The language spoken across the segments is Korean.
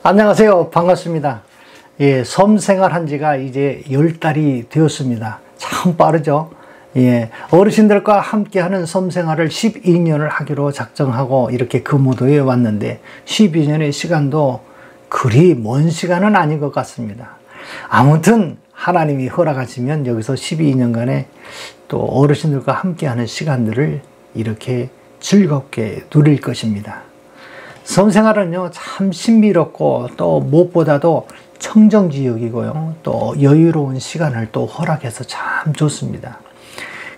안녕하세요. 반갑습니다. 예, 섬 생활한 지가 이제 10달이 되었습니다. 참 빠르죠? 예, 어르신들과 함께하는 섬 생활을 12년을 하기로 작정하고 이렇게 근무도에 왔는데 12년의 시간도 그리 먼 시간은 아닌 것 같습니다. 아무튼 하나님이 허락하시면 여기서 12년간의 또 어르신들과 함께하는 시간들을 이렇게 즐겁게 누릴 것입니다. 섬 생활은요, 참 신비롭고 또 무엇보다도 청정지역이고요, 또 여유로운 시간을 또 허락해서 참 좋습니다.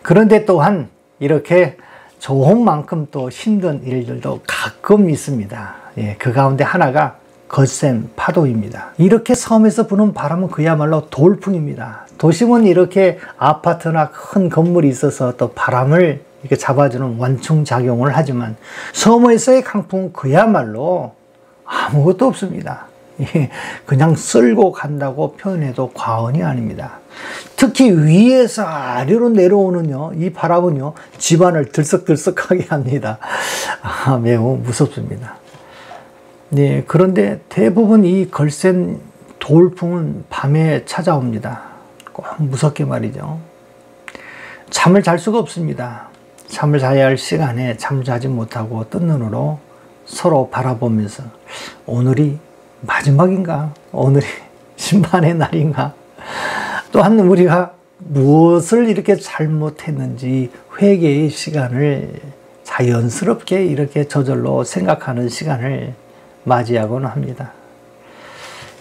그런데 또한 이렇게 좋은 만큼 또 힘든 일들도 가끔 있습니다. 예, 그 가운데 하나가 거센 파도입니다. 이렇게 섬에서 부는 바람은 그야말로 돌풍입니다. 도심은 이렇게 아파트나 큰 건물이 있어서 또 바람을 이렇게 잡아주는 완충작용을 하지만 섬에서의 강풍은 그야말로 아무것도 없습니다. 그냥 쓸고 간다고 표현해도 과언이 아닙니다. 특히 위에서 아래로 내려오는요, 이 바람은요, 집안을 들썩들썩하게 합니다. 매우 무섭습니다. 네, 그런데 대부분 이 걸센 돌풍은 밤에 찾아옵니다. 꼭 무섭게 말이죠. 잠을 잘 수가 없습니다. 잠을 자야 할 시간에 잠을 자지 못하고 뜬 눈으로 서로 바라보면서 오늘이 마지막인가? 오늘이 심판의 날인가? 또한 우리가 무엇을 이렇게 잘못했는지 회개의 시간을 자연스럽게 이렇게 저절로 생각하는 시간을 맞이하곤 합니다.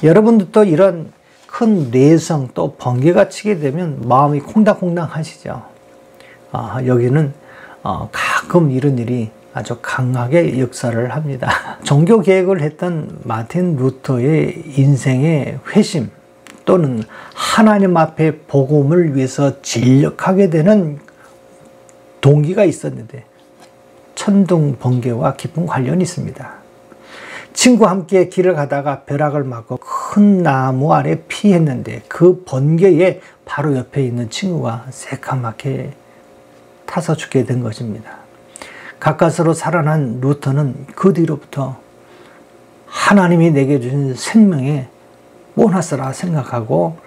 여러분들도 이런 큰 내성 또 번개가 치게 되면 마음이 콩닥콩닥 하시죠. 여기는 가끔 이런 일이 아주 강하게 역사를 합니다. 종교 개혁을 했던 마틴 루터의 인생의 회심 또는 하나님 앞에 복음을 위해서 진력하게 되는 동기가 있었는데 천둥 번개와 깊은 관련이 있습니다. 친구와 함께 길을 가다가 벼락을 맞고 큰 나무 아래 피했는데 그 번개에 바로 옆에 있는 친구가 새까맣게 타서 죽게 된 것입니다. 가까스로 살아난 루터는 그 뒤로부터 하나님이 내게 주신 생명의 보너스라 생각하고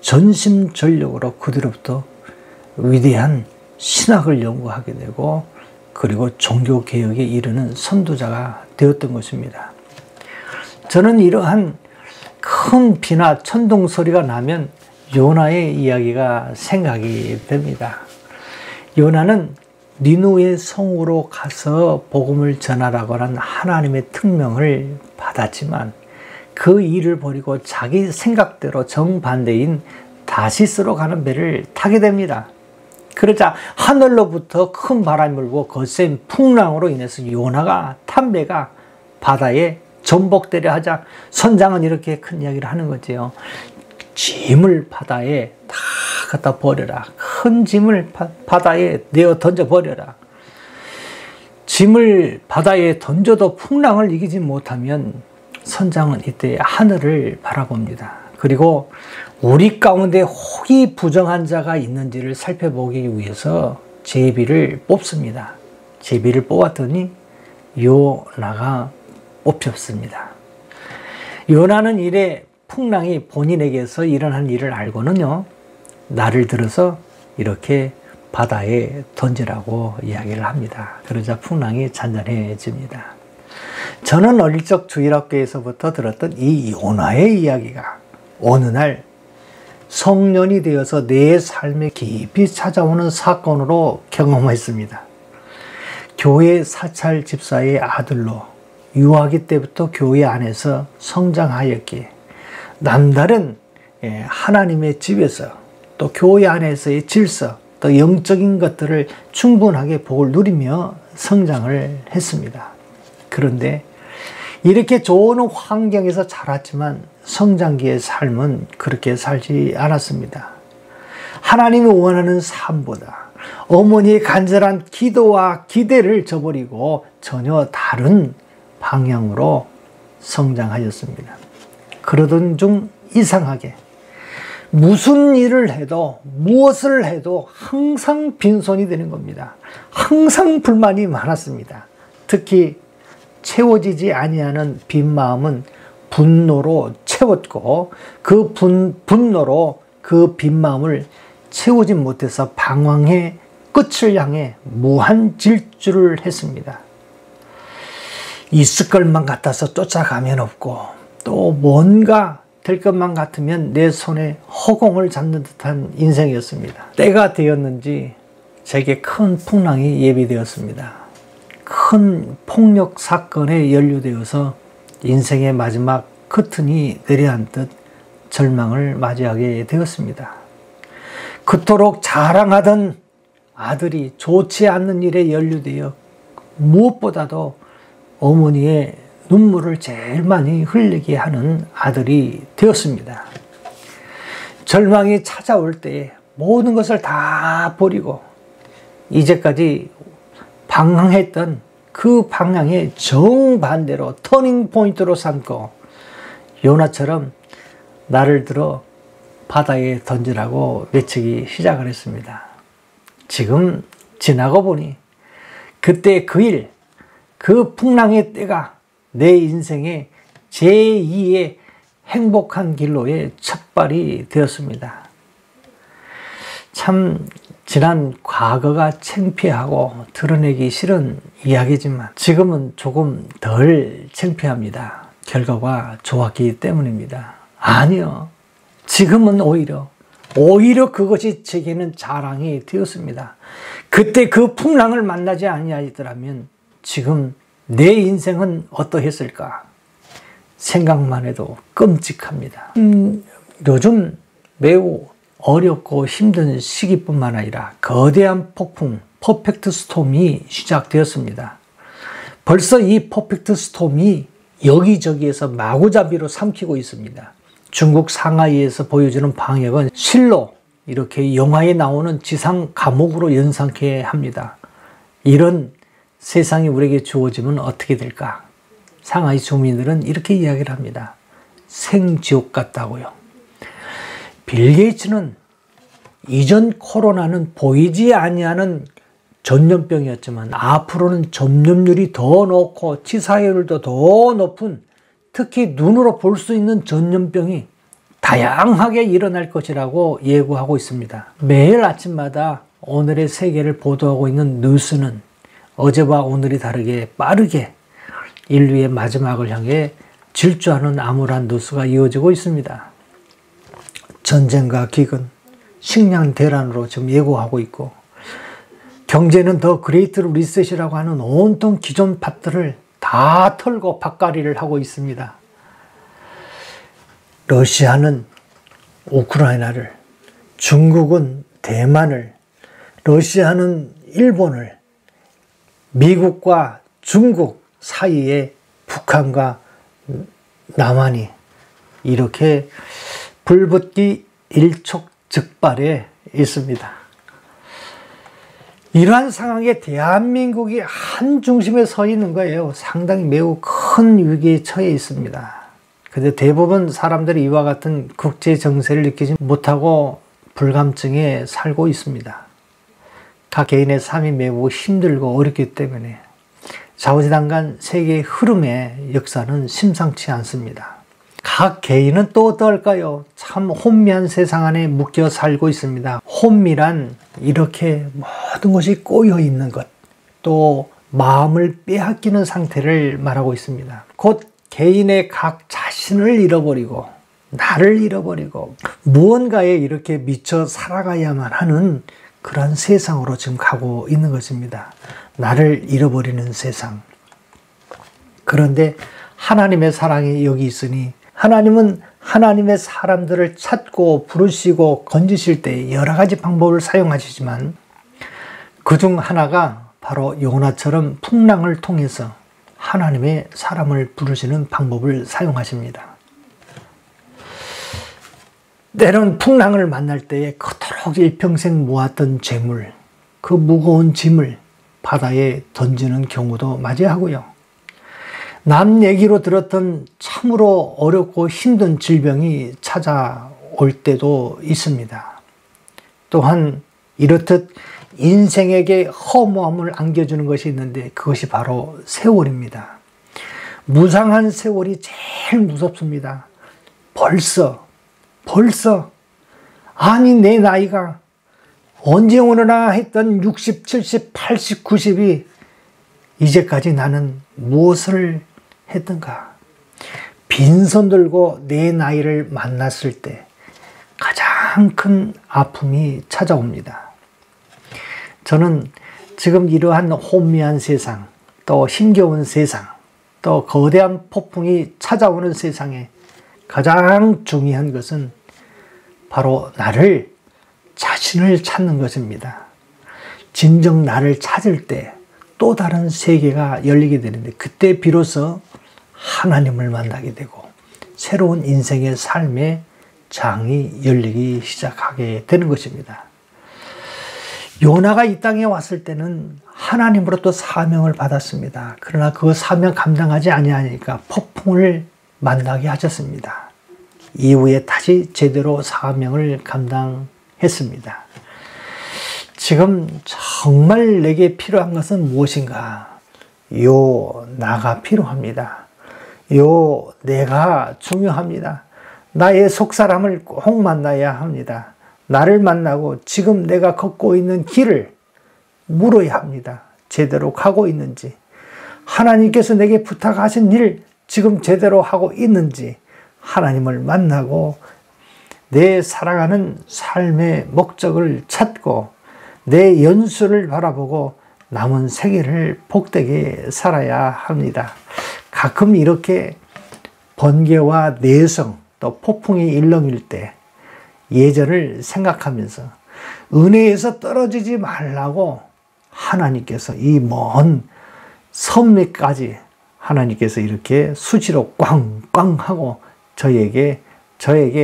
전심전력으로 그 뒤로부터 위대한 신학을 연구하게 되고 그리고 종교개혁에 이르는 선두자가 되었던 것입니다. 저는 이러한 큰 비나 천둥 소리가 나면 요나의 이야기가 생각이 됩니다. 요나는 니누의 성으로 가서 복음을 전하라고 하는 하나님의 특명을 받았지만 그 일을 버리고 자기 생각대로 정반대인 다시스로 가는 배를 타게 됩니다. 그러자 하늘로부터 큰 바람이 불고 거센 풍랑으로 인해서 요나가 탄 배가 바다에 전복되려 하자 선장은 이렇게 큰 이야기를 하는 거지요. 짐을 바다에 다 갖다 버려라. 큰 짐을 바다에 내어 던져 버려라. 짐을 바다에 던져도 풍랑을 이기지 못하면 선장은 이때 하늘을 바라봅니다. 그리고 우리 가운데 혹이 부정한 자가 있는지를 살펴보기 위해서 제비를 뽑습니다. 제비를 뽑았더니 요나가 뽑혔습니다. 요나는 이래 풍랑이 본인에게서 일어난 일을 알고는요, 날을 들어서 이렇게 바다에 던지라고 이야기를 합니다. 그러자 풍랑이 잔잔해집니다. 저는 어릴 적 주일학교에서부터 들었던 이 요나의 이야기가 어느 날 성년이 되어서 내 삶에 깊이 찾아오는 사건으로 경험했습니다. 교회 사찰 집사의 아들로 유아기 때부터 교회 안에서 성장하였기에 남다른 하나님의 집에서 또 교회 안에서의 질서, 또 영적인 것들을 충분하게 복을 누리며 성장을 했습니다. 그런데 이렇게 좋은 환경에서 자랐지만 성장기의 삶은 그렇게 살지 않았습니다. 하나님이 원하는 삶보다 어머니의 간절한 기도와 기대를 저버리고 전혀 다른 방향으로 성장하였습니다. 그러던 중 이상하게 무슨 일을 해도 무엇을 해도 항상 빈손이 되는 겁니다. 항상 불만이 많았습니다. 특히 채워지지 아니하는 빈 마음은 분노로 채웠고 그 분노로 그 빈 마음을 채우지 못해서 방황해 끝을 향해 무한 질주를 했습니다. 있을 것만 같아서 쫓아가면 없고 또 뭔가 될 것만 같으면 내 손에 허공을 잡는 듯한 인생이었습니다. 때가 되었는지 제게 큰 풍랑이 예비되었습니다. 큰 폭력 사건에 연루되어서 인생의 마지막 커튼이 내려앉듯 절망을 맞이하게 되었습니다. 그토록 자랑하던 아들이 좋지 않는 일에 연루되어 무엇보다도 어머니의 눈물을 제일 많이 흘리게 하는 아들이 되었습니다. 절망이 찾아올 때에 모든 것을 다 버리고 이제까지 방황했던 그 방향의 정반대로 터닝 포인트로 삼고 요나처럼 나를 들어 바다에 던지라고 외치기 시작을 했습니다. 지금 지나고 보니 그때 그 일, 그 풍랑의 때가 내 인생의 제2의 행복한 길로의 첫발이 되었습니다. 참 지난 과거가 창피하고 드러내기 싫은 이야기지만 지금은 조금 덜 창피합니다. 결과가 좋았기 때문입니다. 아니요. 지금은 오히려 그것이 제게는 자랑이 되었습니다. 그때 그 풍랑을 만나지 아니하더라면 지금 내 인생은 어떠했을까? 생각만 해도 끔찍합니다. 요즘 매우 어렵고 힘든 시기뿐만 아니라 거대한 폭풍, 퍼펙트 스톰이 시작되었습니다. 벌써 이 퍼펙트 스톰이 여기저기에서 마구잡이로 삼키고 있습니다. 중국 상하이에서 보여주는 방역은 실로 이렇게 영화에 나오는 지상 감옥으로 연상케 합니다. 이런 세상이 우리에게 주어지면 어떻게 될까? 상하이 주민들은 이렇게 이야기를 합니다. 생지옥 같다고요. 빌 게이츠는 이전 코로나는 보이지 아니하는 전염병이었지만 앞으로는 전염률이 더 높고 치사율도 더 높은 특히 눈으로 볼 수 있는 전염병이 다양하게 일어날 것이라고 예고하고 있습니다. 매일 아침마다 오늘의 세계를 보도하고 있는 뉴스는 어제와 오늘이 다르게 빠르게 인류의 마지막을 향해 질주하는 암울한 뉴스가 이어지고 있습니다. 전쟁과 기근, 식량 대란으로 지금 예고하고 있고 경제는 더 그레이트 리셋이라고 하는 온통 기존 밭들을 다 털고 밭갈이를 하고 있습니다. 러시아는 우크라이나를, 중국은 대만을, 러시아는 일본을, 미국과 중국 사이에 북한과 남한이 이렇게 불붙기 일촉즉발에 있습니다. 이러한 상황에 대한민국이 한 중심에 서 있는 거예요. 상당히 매우 큰 위기에 처해 있습니다. 그런데 대부분 사람들이 이와 같은 국제 정세를 느끼지 못하고 불감증에 살고 있습니다. 각 개인의 삶이 매우 힘들고 어렵기 때문에 좌우지단간 세계의 흐름의 역사는 심상치 않습니다. 각 개인은 또 어떨까요? 참 혼미한 세상 안에 묶여 살고 있습니다. 혼미란 이렇게 모든 것이 꼬여 있는 것, 또 마음을 빼앗기는 상태를 말하고 있습니다. 곧 개인의 각 자신을 잃어버리고 나를 잃어버리고 무언가에 이렇게 미쳐 살아가야만 하는 그런 세상으로 지금 가고 있는 것입니다. 나를 잃어버리는 세상. 그런데 하나님의 사랑이 여기 있으니 하나님은 하나님의 사람들을 찾고 부르시고 건지실 때 여러 가지 방법을 사용하시지만 그중 하나가 바로 요나처럼 풍랑을 통해서 하나님의 사람을 부르시는 방법을 사용하십니다. 때론 풍랑을 만날 때에 그토록 일평생 모았던 재물, 그 무거운 짐을 바다에 던지는 경우도 맞이하고요. 남 얘기로 들었던 참으로 어렵고 힘든 질병이 찾아올 때도 있습니다. 또한 이렇듯 인생에게 허무함을 안겨주는 것이 있는데 그것이 바로 세월입니다. 무상한 세월이 제일 무섭습니다. 벌써 아니 내 나이가 언제 오느나 했던 60, 70, 80, 90이 이제까지 나는 무엇을 했던가. 빈손 들고 내 나이를 만났을 때 가장 큰 아픔이 찾아옵니다. 저는 지금 이러한 혼미한 세상, 또 힘겨운 세상, 또 거대한 폭풍이 찾아오는 세상에 가장 중요한 것은 바로 나를, 자신을 찾는 것입니다. 진정 나를 찾을 때 또 다른 세계가 열리게 되는데, 그때 비로소 하나님을 만나게 되고 새로운 인생의 삶의 장이 열리기 시작하게 되는 것입니다. 요나가 이 땅에 왔을 때는 하나님으로부터 사명을 받았습니다. 그러나 그 사명 감당하지 아니하니까 폭풍을 만나게 하셨습니다. 이후에 다시 제대로 사명을 감당했습니다. 지금 정말 내게 필요한 것은 무엇인가? 요 나가 필요합니다. 요 내가 중요합니다. 나의 속사람을 꼭 만나야 합니다. 나를 만나고 지금 내가 걷고 있는 길을 물어야 합니다. 제대로 가고 있는지, 하나님께서 내게 부탁하신 일 지금 제대로 하고 있는지, 하나님을 만나고 내 살아가는 삶의 목적을 찾고 내 연수를 바라보고 남은 세계를 복되게 살아야 합니다. 가끔 이렇게 번개와 내성 또 폭풍이 일렁일 때 예전을 생각하면서 은혜에서 떨어지지 말라고 하나님께서 이 먼 섬에까지 하나님께서 이렇게 수시로 꽝꽝 하고 저에게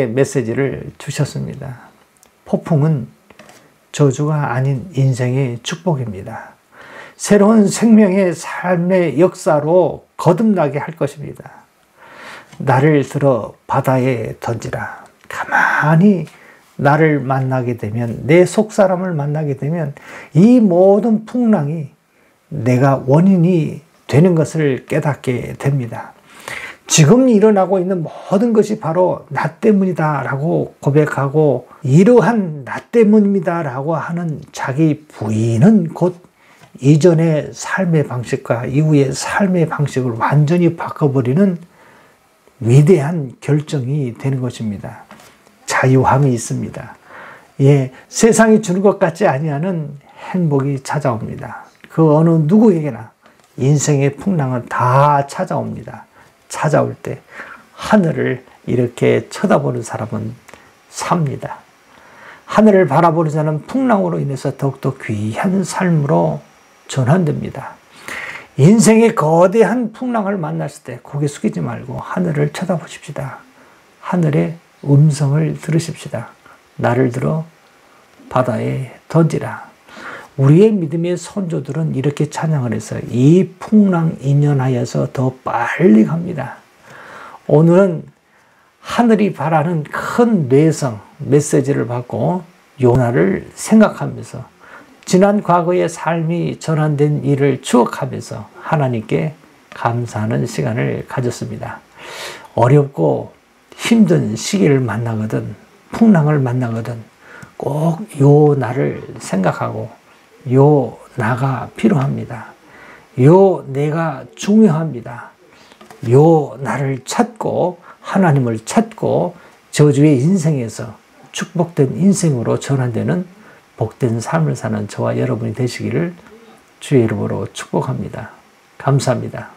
메시지를 주셨습니다. 폭풍은 저주가 아닌 인생의 축복입니다. 새로운 생명의 삶의 역사로 거듭나게 할 것입니다. 나를 들어 바다에 던지라. 가만히 나를 만나게 되면, 내 속사람을 만나게 되면 이 모든 풍랑이 내가 원인이 되는 것을 깨닫게 됩니다. 지금 일어나고 있는 모든 것이 바로 나 때문이다 라고 고백하고, 이러한 나 때문입니다 라고 하는 자기 부인은 곧 이전의 삶의 방식과 이후의 삶의 방식을 완전히 바꿔버리는 위대한 결정이 되는 것입니다. 자유함이 있습니다. 예, 세상이 주는 것 같지 아니하는 행복이 찾아옵니다. 그 어느 누구에게나 인생의 풍랑은 다 찾아옵니다. 찾아올 때 하늘을 이렇게 쳐다보는 사람은 삽니다. 하늘을 바라보는 사람은 풍랑으로 인해서 더욱더 귀한 삶으로 전환됩니다. 인생의 거대한 풍랑을 만났을 때 고개 숙이지 말고 하늘을 쳐다보십시다. 하늘의 음성을 들으십시다. 나를 들어 바다에 던지라. 우리의 믿음의 선조들은 이렇게 찬양을 해서 이 풍랑 인연하여서 더 빨리 갑니다. 오늘은 하늘이 바라는 큰 뇌성 메시지를 받고 요나를 생각하면서 지난 과거의 삶이 전환된 일을 추억하면서 하나님께 감사하는 시간을 가졌습니다. 어렵고 힘든 시기를 만나거든, 풍랑을 만나거든 꼭 요 나를 생각하고 요 나가 필요합니다. 요 내가 중요합니다. 요 나를 찾고 하나님을 찾고 저주의 인생에서 축복된 인생으로 전환되는 복된 삶을 사는 저와 여러분이 되시기를 주의 이름으로 축복합니다. 감사합니다.